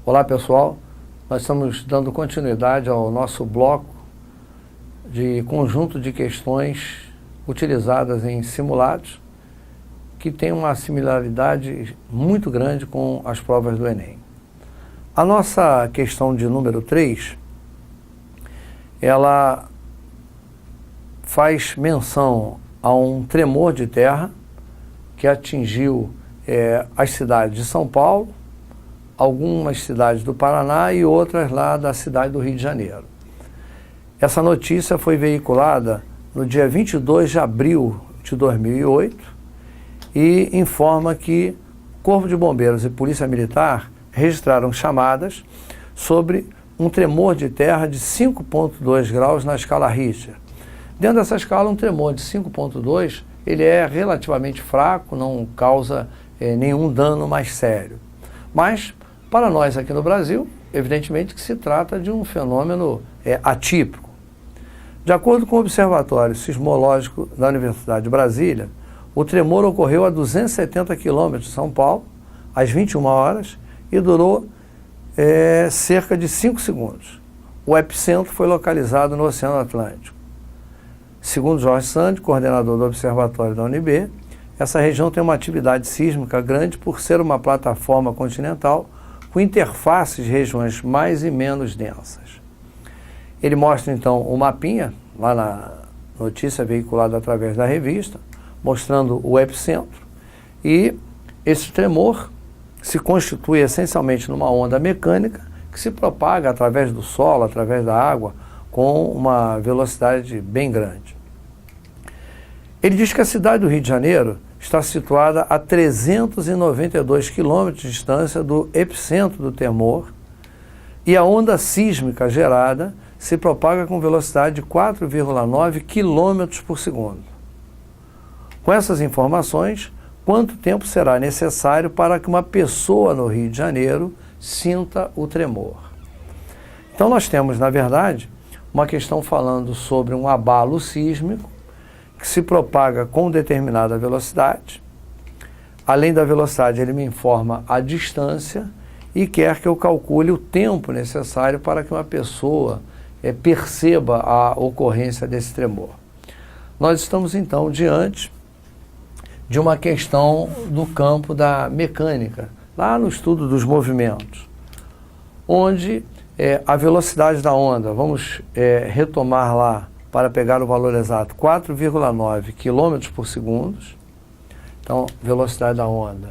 Olá pessoal, nós estamos dando continuidade ao nosso bloco de conjunto de questões utilizadas em simulados que tem uma similaridade muito grande com as provas do Enem. A nossa questão de número 3, ela faz menção a um tremor de terra que atingiu as cidades de São Paulo, algumas cidades do Paraná e outras lá da cidade do Rio de Janeiro. Essa notícia foi veiculada no dia 22 de abril de 2008 e informa que Corpo de Bombeiros e Polícia Militar registraram chamadas sobre um tremor de terra de 5,2 graus na escala Richter. Dentro dessa escala, um tremor de 5,2, ele é relativamente fraco, não causa nenhum dano mais sério. Mas, para nós aqui no Brasil, evidentemente que se trata de um fenômeno atípico. De acordo com o Observatório Sismológico da Universidade de Brasília, o tremor ocorreu a 270 quilômetros de São Paulo, às 21 horas, e durou cerca de 5 segundos. O epicentro foi localizado no Oceano Atlântico. Segundo Jorge Sandi, coordenador do Observatório da UNB, essa região tem uma atividade sísmica grande por ser uma plataforma continental com interfaces de regiões mais e menos densas. Ele mostra então o mapinha, lá na notícia veiculada através da revista, mostrando o epicentro, e esse tremor se constitui essencialmente numa onda mecânica que se propaga através do solo, através da água, com uma velocidade bem grande. Ele diz que a cidade do Rio de Janeiro está situada a 392 quilômetros de distância do epicentro do tremor e a onda sísmica gerada se propaga com velocidade de 4,9 quilômetros por segundo. Com essas informações, quanto tempo será necessário para que uma pessoa no Rio de Janeiro sinta o tremor? Então nós temos, na verdade, uma questão falando sobre um abalo sísmico que se propaga com determinada velocidade. Além da velocidade, ele me informa a distância e quer que eu calcule o tempo necessário para que uma pessoa perceba a ocorrência desse tremor. Nós estamos, então, diante de uma questão do campo da mecânica, lá no estudo dos movimentos, onde a velocidade da onda, vamos retomar lá para pegar o valor exato, 4,9 km por segundo. Então, velocidade da onda,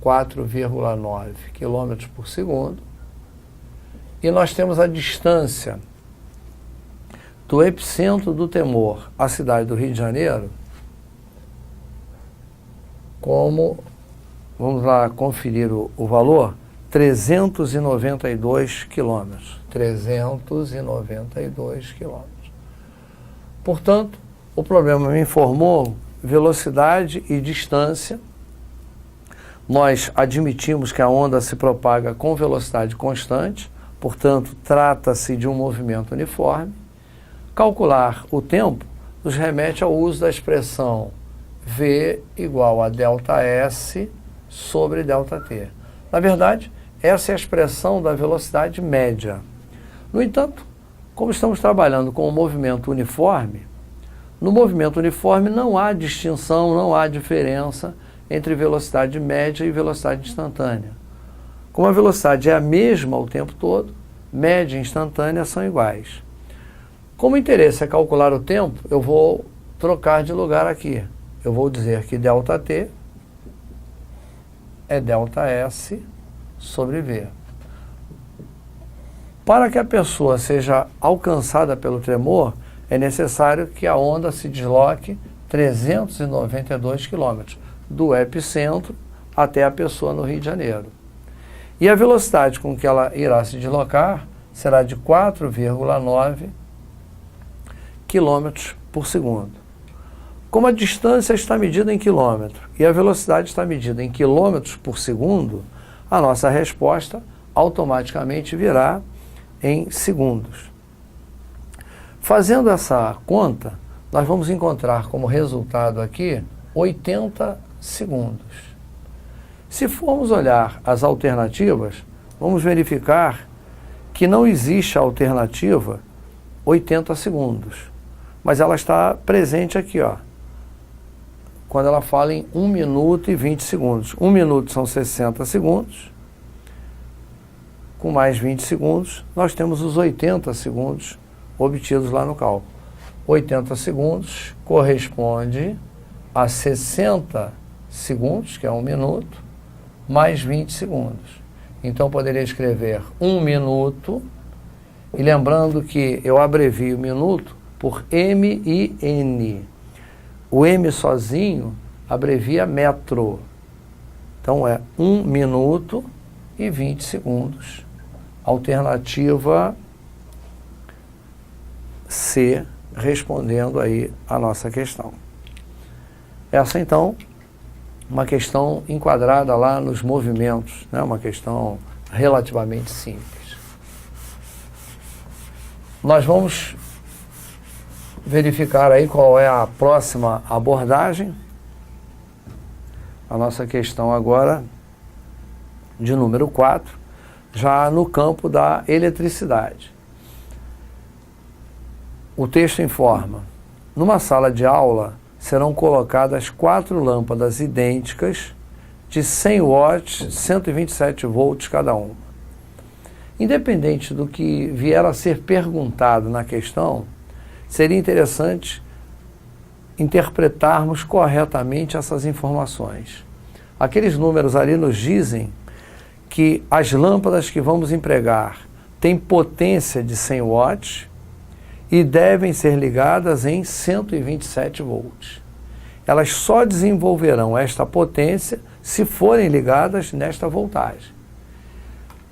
4,9 km por segundo. E nós temos a distância do epicentro do tremor à cidade do Rio de Janeiro, como, vamos lá conferir o valor, 392 quilômetros. 392 quilômetros. Portanto, o problema me informou velocidade e distância. Nós admitimos que a onda se propaga com velocidade constante, portanto, trata-se de um movimento uniforme. Calcular o tempo nos remete ao uso da expressão V igual a ΔS sobre ΔT. Na verdade, essa é a expressão da velocidade média. No entanto, como estamos trabalhando com um movimento uniforme, no movimento uniforme não há distinção, não há diferença entre velocidade média e velocidade instantânea. Como a velocidade é a mesma o tempo todo, média e instantânea são iguais. Como o interesse é calcular o tempo, eu vou trocar de lugar aqui. Eu vou dizer que ΔT é ΔS sobre V. Para que a pessoa seja alcançada pelo tremor, é necessário que a onda se desloque 392 quilômetros, do epicentro até a pessoa no Rio de Janeiro. E a velocidade com que ela irá se deslocar será de 4,9 quilômetros por segundo. Como a distância está medida em quilômetro e a velocidade está medida em quilômetros por segundo, a nossa resposta automaticamente virá em segundos. Fazendo essa conta, nós vamos encontrar como resultado aqui 80 segundos. Se formos olhar as alternativas, vamos verificar que não existe a alternativa 80 segundos, mas ela está presente aqui, ó, quando ela fala em 1 minuto e 20 segundos. 1 minuto são 60 segundos, com mais 20 segundos, nós temos os 80 segundos obtidos lá no cálculo. 80 segundos corresponde a 60 segundos, que é 1 minuto, mais 20 segundos. Então, poderia escrever 1 minuto, e lembrando que eu abrevio minuto por M-I-N. O M sozinho abrevia metro. Então, é 1 minuto e 20 segundos. Alternativa C, respondendo aí a nossa questão. Essa, então, uma questão enquadrada lá nos movimentos, né? Uma questão relativamente simples. Nós vamos verificar aí qual é a próxima abordagem. A nossa questão agora, de número 4, já no campo da eletricidade. O texto informa: numa sala de aula serão colocadas 4 lâmpadas idênticas de 100 watts, 127 volts cada uma. Independente do que vier a ser perguntado na questão, seria interessante interpretarmos corretamente essas informações. Aqueles números ali nos dizem que as lâmpadas que vamos empregar têm potência de 100 watts e devem ser ligadas em 127 volts. Elas só desenvolverão esta potência se forem ligadas nesta voltagem.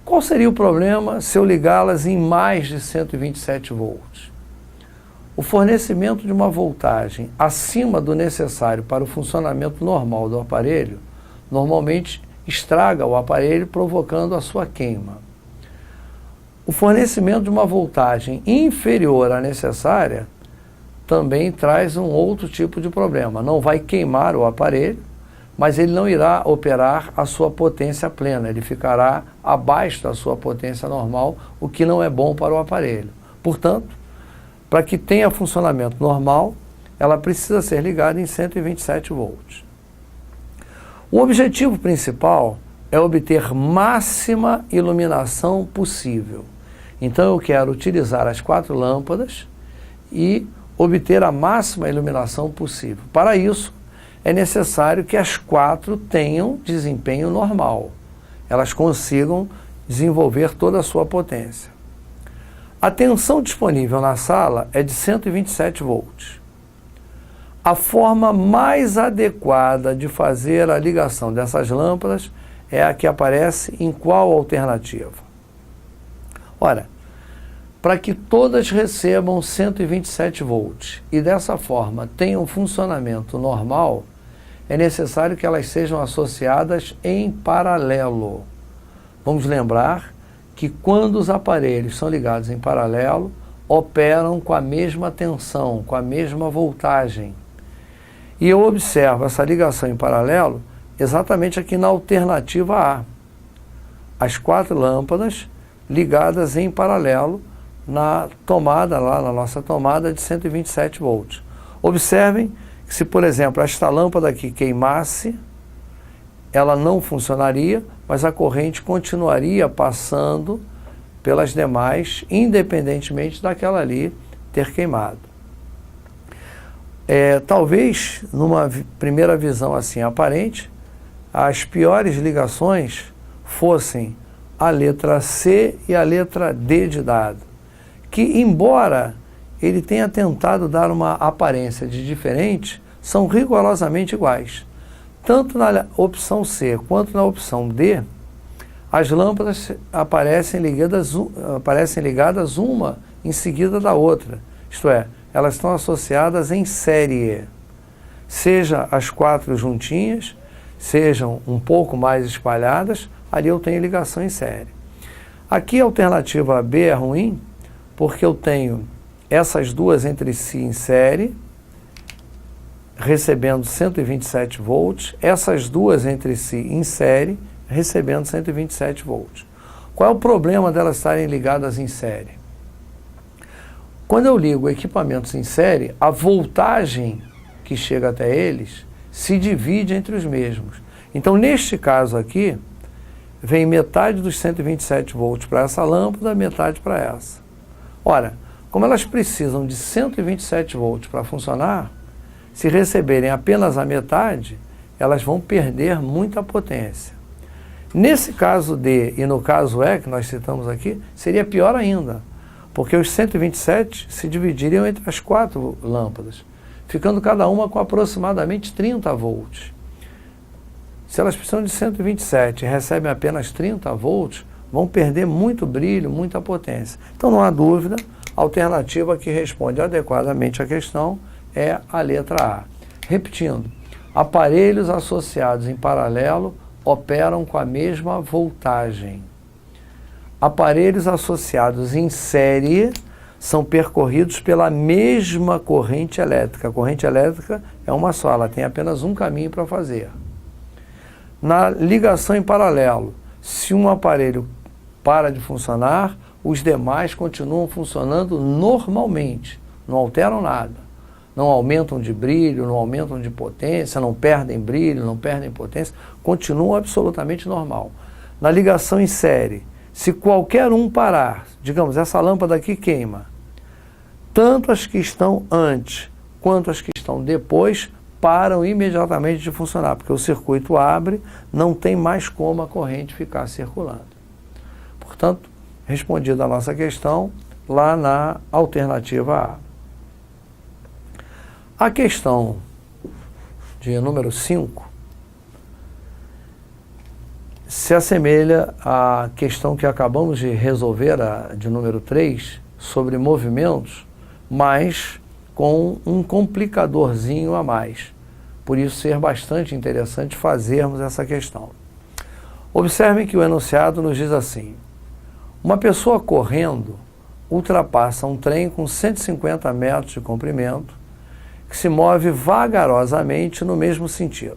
Qual seria o problema se eu ligá-las em mais de 127 volts? O fornecimento de uma voltagem acima do necessário para o funcionamento normal do aparelho normalmente estraga o aparelho, provocando a sua queima. O fornecimento de uma voltagem inferior à necessária também traz um outro tipo de problema. Não vai queimar o aparelho, mas ele não irá operar a sua potência plena, ele ficará abaixo da sua potência normal, o que não é bom para o aparelho. Portanto, para que tenha funcionamento normal, ela precisa ser ligada em 127 volts. O objetivo principal é obter máxima iluminação possível. Então eu quero utilizar as 4 lâmpadas e obter a máxima iluminação possível. Para isso, é necessário que as 4 tenham desempenho normal. Elas consigam desenvolver toda a sua potência. A tensão disponível na sala é de 127 volts. A forma mais adequada de fazer a ligação dessas lâmpadas é a que aparece em qual alternativa? Ora, para que todas recebam 127 volts e dessa forma tenham funcionamento normal, é necessário que elas sejam associadas em paralelo. Vamos lembrar que quando os aparelhos são ligados em paralelo, operam com a mesma tensão, com a mesma voltagem. E eu observo essa ligação em paralelo exatamente aqui na alternativa A. As 4 lâmpadas ligadas em paralelo na tomada, lá na nossa tomada de 127 volts. Observem que se, por exemplo, esta lâmpada aqui queimasse, ela não funcionaria, mas a corrente continuaria passando pelas demais, independentemente daquela ali ter queimado. Talvez, numa primeira visão assim aparente, as piores ligações fossem a letra C e a letra D de dado, que, embora ele tenha tentado dar uma aparência de diferente, são rigorosamente iguais. Tanto na opção C quanto na opção D, as lâmpadas aparecem ligadas uma em seguida da outra, isto é, elas estão associadas em série, seja as 4 juntinhas, sejam um pouco mais espalhadas, ali eu tenho ligação em série. Aqui a alternativa B é ruim, porque eu tenho essas duas entre si em série, recebendo 127 volts, essas duas entre si em série, recebendo 127 volts. Qual é o problema delas estarem ligadas em série? Quando eu ligo equipamentos em série, a voltagem que chega até eles se divide entre os mesmos. Então, neste caso aqui, vem metade dos 127 volts para essa lâmpada, metade para essa. Ora, como elas precisam de 127 volts para funcionar, se receberem apenas a metade, elas vão perder muita potência. Nesse caso D e no caso E, que nós citamos aqui, seria pior ainda, porque os 127 se dividiriam entre as 4 lâmpadas, ficando cada uma com aproximadamente 30 volts. Se elas precisam de 127 e recebem apenas 30 volts, vão perder muito brilho, muita potência. Então não há dúvida, a alternativa que responde adequadamente à questão é a letra A. Repetindo, aparelhos associados em paralelo operam com a mesma voltagem. Aparelhos associados em série são percorridos pela mesma corrente elétrica. A corrente elétrica é uma só, ela tem apenas um caminho para fazer. Na ligação em paralelo, se um aparelho para de funcionar, os demais continuam funcionando normalmente, não alteram nada. Não aumentam de brilho, não aumentam de potência, não perdem brilho, não perdem potência, continuam absolutamente normal. Na ligação em série, se qualquer um parar, digamos, essa lâmpada aqui queima, tanto as que estão antes quanto as que estão depois param imediatamente de funcionar, porque o circuito abre, não tem mais como a corrente ficar circulando. Portanto, respondida a nossa questão, lá na alternativa A. A questão de número 5 se assemelha à questão que acabamos de resolver, a de número 3, sobre movimentos, mas com um complicadorzinho a mais. Por isso ser bastante interessante fazermos essa questão. Observem que o enunciado nos diz assim: uma pessoa correndo ultrapassa um trem com 150 metros de comprimento que se move vagarosamente no mesmo sentido.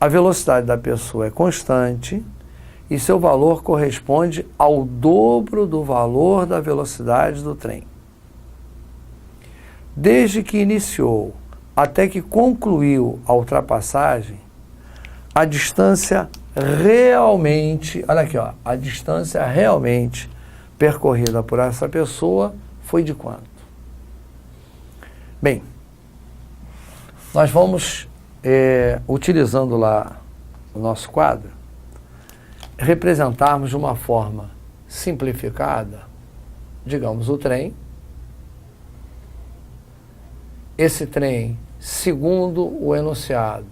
A velocidade da pessoa é constante e seu valor corresponde ao dobro do valor da velocidade do trem. Desde que iniciou até que concluiu a ultrapassagem, a distância realmente, olha aqui, ó, a distância realmente percorrida por essa pessoa foi de quanto? Bem, nós vamos, utilizando lá o nosso quadro, representarmos de uma forma simplificada, digamos, o trem. Esse trem, segundo o enunciado,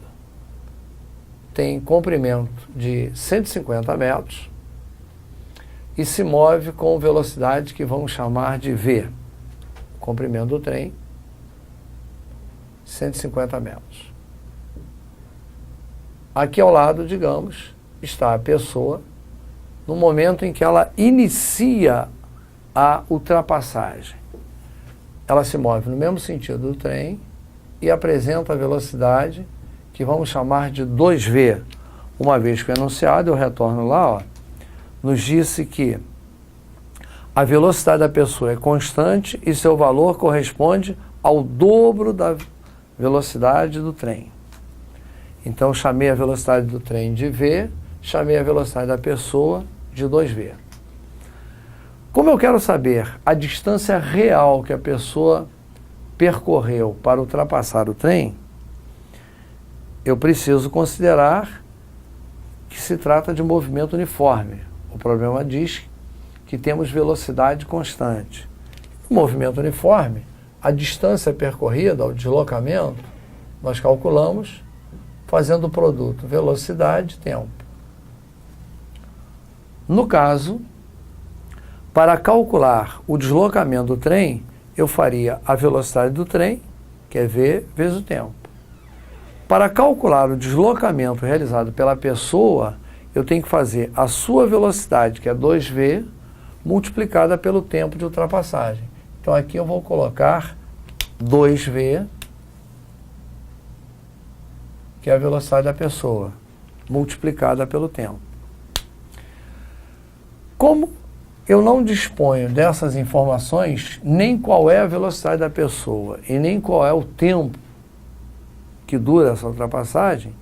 tem comprimento de 150 metros e se move com velocidade que vamos chamar de V. O comprimento do trem, 150 metros. Aqui ao lado, digamos, está a pessoa no momento em que ela inicia a ultrapassagem. Ela se move no mesmo sentido do trem e apresenta a velocidade que vamos chamar de 2V. Uma vez que o enunciado, eu retorno lá, ó, nos disse que a velocidade da pessoa é constante e seu valor corresponde ao dobro da velocidade do trem. Então, eu chamei a velocidade do trem de V, chamei a velocidade da pessoa de 2V. Como eu quero saber a distância real que a pessoa percorreu para ultrapassar o trem, eu preciso considerar que se trata de movimento uniforme. O problema diz que temos velocidade constante. No movimento uniforme, a distância percorrida, o deslocamento, nós calculamos fazendo o produto velocidade, tempo. No caso, para calcular o deslocamento do trem, eu faria a velocidade do trem, que é V, vezes o tempo. Para calcular o deslocamento realizado pela pessoa, eu tenho que fazer a sua velocidade, que é 2V, multiplicada pelo tempo de ultrapassagem. Então aqui eu vou colocar 2V, que é a velocidade da pessoa, multiplicada pelo tempo. Como eu não disponho dessas informações, nem qual é a velocidade da pessoa e nem qual é o tempo que dura essa ultrapassagem,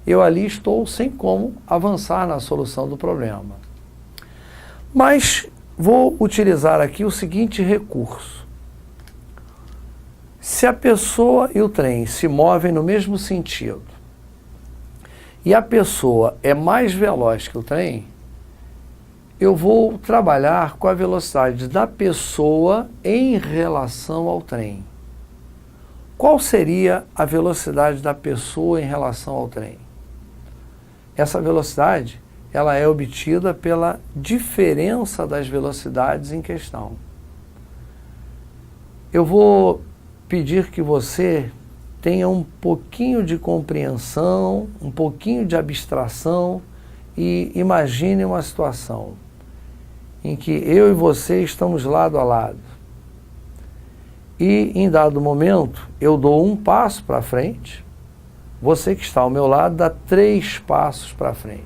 eu ali estou sem como avançar na solução do problema. Mas vou utilizar aqui o seguinte recurso. Se a pessoa e o trem se movem no mesmo sentido e a pessoa é mais veloz que o trem, eu vou trabalhar com a velocidade da pessoa em relação ao trem. Qual seria a velocidade da pessoa em relação ao trem? Essa velocidade, ela é obtida pela diferença das velocidades em questão. Eu vou pedir que você tenha um pouquinho de compreensão, um pouquinho de abstração e imagine uma situação em que eu e você estamos lado a lado. E em dado momento eu dou um passo para frente, você que está ao meu lado dá 3 passos para frente.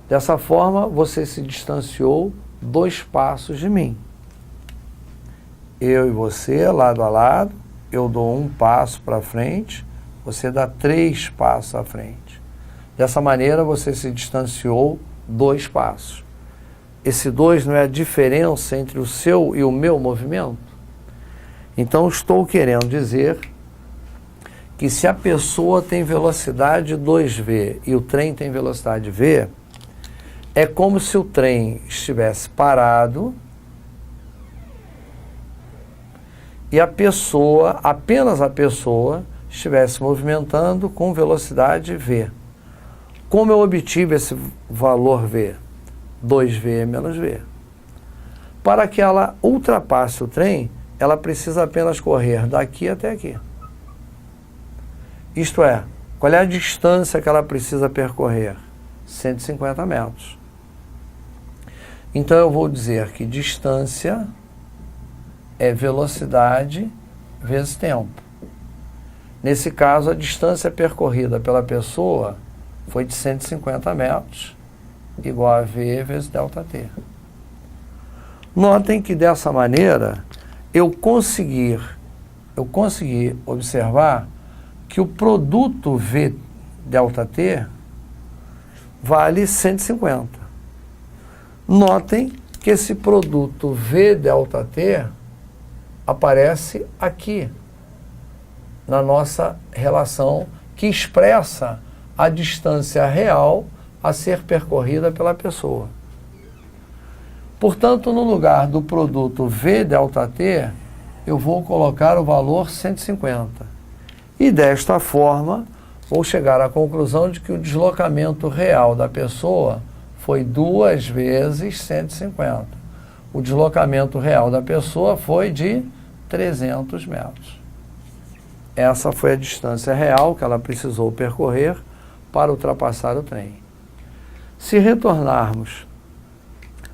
Dessa forma você se distanciou 2 passos de mim. Eu e você, lado a lado, eu dou um passo para frente, você dá 3 passos à frente. Dessa maneira você se distanciou 2 passos. Esse 2 não é a diferença entre o seu e o meu movimento? Então estou querendo dizer que se a pessoa tem velocidade 2v e o trem tem velocidade v, é como se o trem estivesse parado e a pessoa, apenas a pessoa, estivesse movimentando com velocidade v. Como eu obtive esse valor v? 2v menos v. Para que ela ultrapasse o trem, ela precisa apenas correr daqui até aqui. Isto é, qual é a distância que ela precisa percorrer? 150 metros. Então eu vou dizer que distância é velocidade vezes tempo. Nesse caso, a distância percorrida pela pessoa foi de 150 metros, igual a v vezes ΔT. Notem que dessa maneira eu consegui observar que o produto v ΔT vale 150. Notem que esse produto v ΔT aparece aqui, na nossa relação que expressa a distância real a ser percorrida pela pessoa. Portanto, no lugar do produto v ΔT, eu vou colocar o valor 150. E desta forma, vou chegar à conclusão de que o deslocamento real da pessoa foi 2 vezes 150. O deslocamento real da pessoa foi de 300 metros. Essa foi a distância real que ela precisou percorrer para ultrapassar o trem. Se retornarmos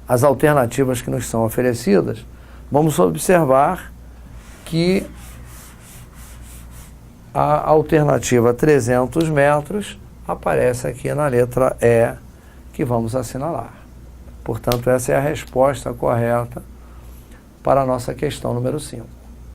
às alternativas que nos são oferecidas, vamos observar que a alternativa 300 metros aparece aqui na letra E, que vamos assinalar. Portanto, essa é a resposta correta para a nossa questão número 5.